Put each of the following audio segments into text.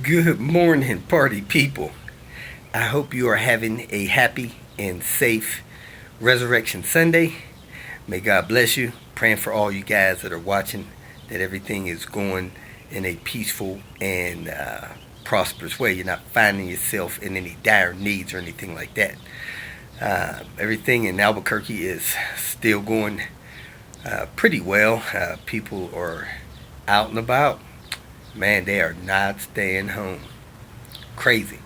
Good morning, party people. I hope you are having a happy and safe Resurrection Sunday. May God bless you. Praying for all you guys that are watching that everything is going in a peaceful and prosperous way. You're not finding yourself in any dire needs or anything like that. Everything in Albuquerque is still going pretty well. People are out and about. Man, they are not staying home. Crazy.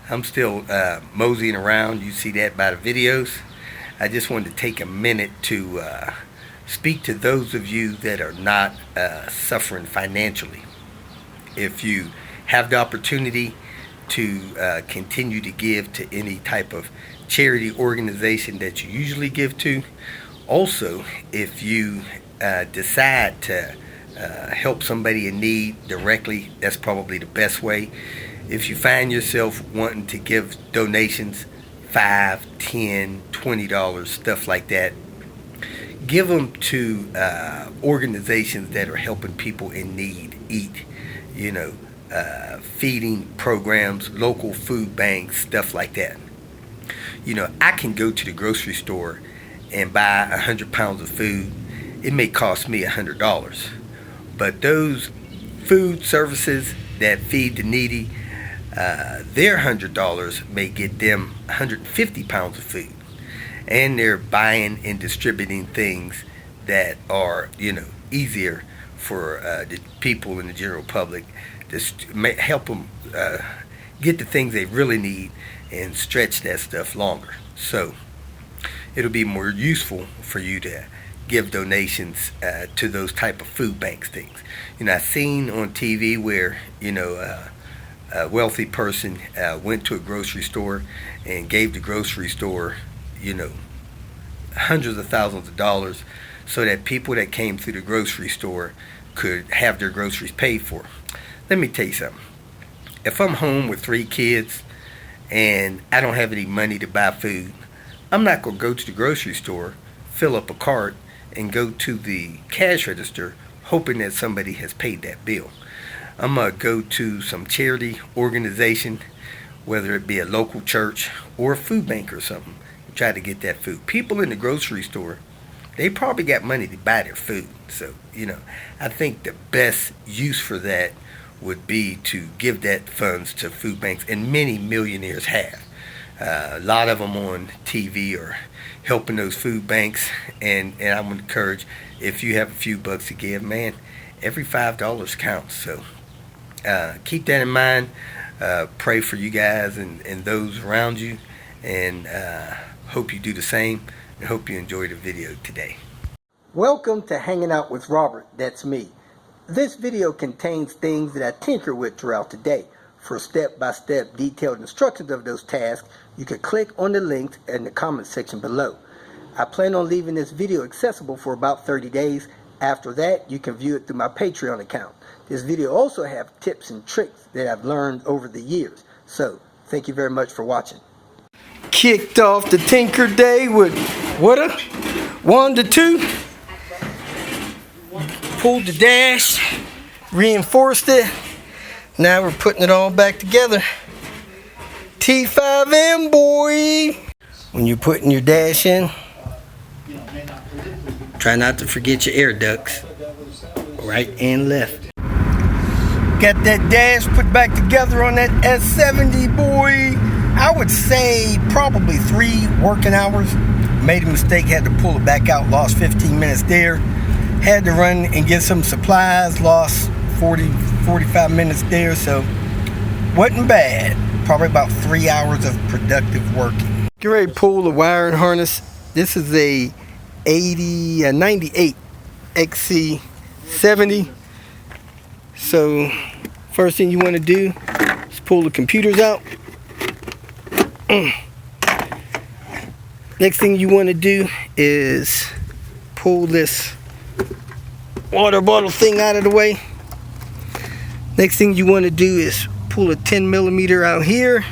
I'm still moseying around. You see that by the videos. I just wanted to take a minute to speak to those of you that are not suffering financially. If you have the opportunity to continue to give to any type of charity organization that you usually give to, also if you decide to help somebody in need directly, that's probably the best way. If you find yourself wanting to give donations, $5, $10, $20, stuff like that, give them to organizations that are helping people in need eat, feeding programs, local food banks, stuff like that. I can go to the grocery store and buy 100 pounds of food. It may cost me $100. But those food services that feed the needy, their $100 may get them 150 pounds of food. And they're buying and distributing things that are, easier for the people in the general public to help them get the things they really need and stretch that stuff longer. So it'll be more useful for you to give donations to those type of food banks things. I've seen on TV where a wealthy person went to a grocery store and gave the grocery store hundreds of thousands of dollars so that people that came through the grocery store could have their groceries paid for. Let me tell you something. If I'm home with 3 kids and I don't have any money to buy food, I'm not going to go to the grocery store, fill up a cart, and go to the cash register hoping that somebody has paid that bill. I'm going to go to some charity organization, whether it be a local church or a food bank or something, and try to get that food. People in the grocery store, they probably got money to buy their food. So, I think the best use for that would be to give that funds to food banks, and many millionaires have. A lot of them on TV are helping those food banks, and I'm going to encourage, if you have a few bucks to give, man, every $5 counts. So keep that in mind. Pray for you guys and those around you, and hope you do the same, and hope you enjoy the video today. Welcome to Hanging Out with Robert. That's me. This video contains things that I tinker with throughout the day. For step-by-step detailed instructions of those tasks, you can click on the links in the comment section below. I plan on leaving this video accessible for about 30 days. After that, you can view it through my Patreon account. This video also has tips and tricks that I've learned over the years. So, thank you very much for watching. Kicked off the Tinker Day with what, a 1 to 2. Pulled the dash, reinforced it. Now we're putting it all back together. T5M, boy! When you're putting your dash in, try not to forget your air ducts. Right and left. Got that dash put back together on that S70, boy. I would say probably 3 working hours. Made a mistake, had to pull it back out, lost 15 minutes there. Had to run and get some supplies, lost 45 minutes there, so wasn't bad. Probably about 3 hours of productive working. Get ready to pull the wiring harness. This is a 98 XC 70. So first thing you want to do is pull the computers out. Next thing you want to do is pull this water bottle thing out of the way. Next thing you want to do is pull a 10 millimeter out here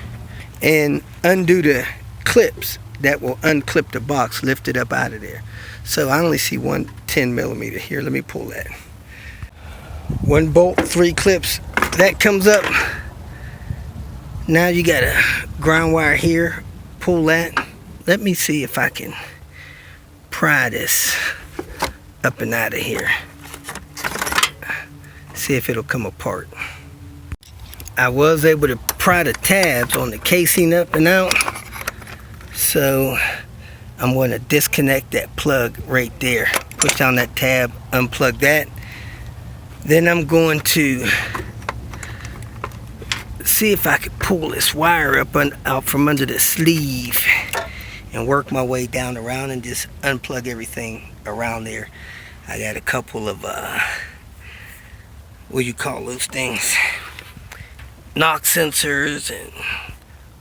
and undo the clips that will unclip the box, lift it up out of there. So I only see one 10 millimeter here. Let me pull that. 1 bolt, 3 clips. That comes up. Now you got a ground wire here. Pull that. Let me see if I can pry this up and out of here. See if it'll come apart. I was able to pry the tabs on the casing up and out. So I'm going to disconnect that plug right there. Push down that tab, unplug that. Then I'm going to see if I could pull this wire up out from under the sleeve and work my way down around and just unplug everything around there. I got a couple of what do you call those things, knock sensors and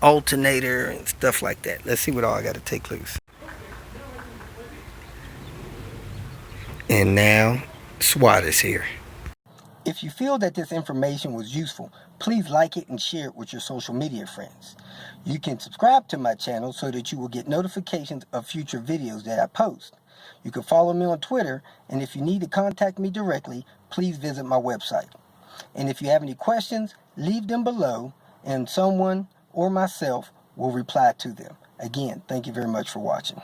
alternator and stuff like that. Let's see what all I got to take loose. And now SWAT is here. If you feel that this information was useful, please like it and share it with your social media friends. You can subscribe to my channel so that you will get notifications of future videos that I post. You can follow me on Twitter, and if you need to contact me directly, please visit my website. And if you have any questions, leave them below, and someone or myself will reply to them. Again, thank you very much for watching.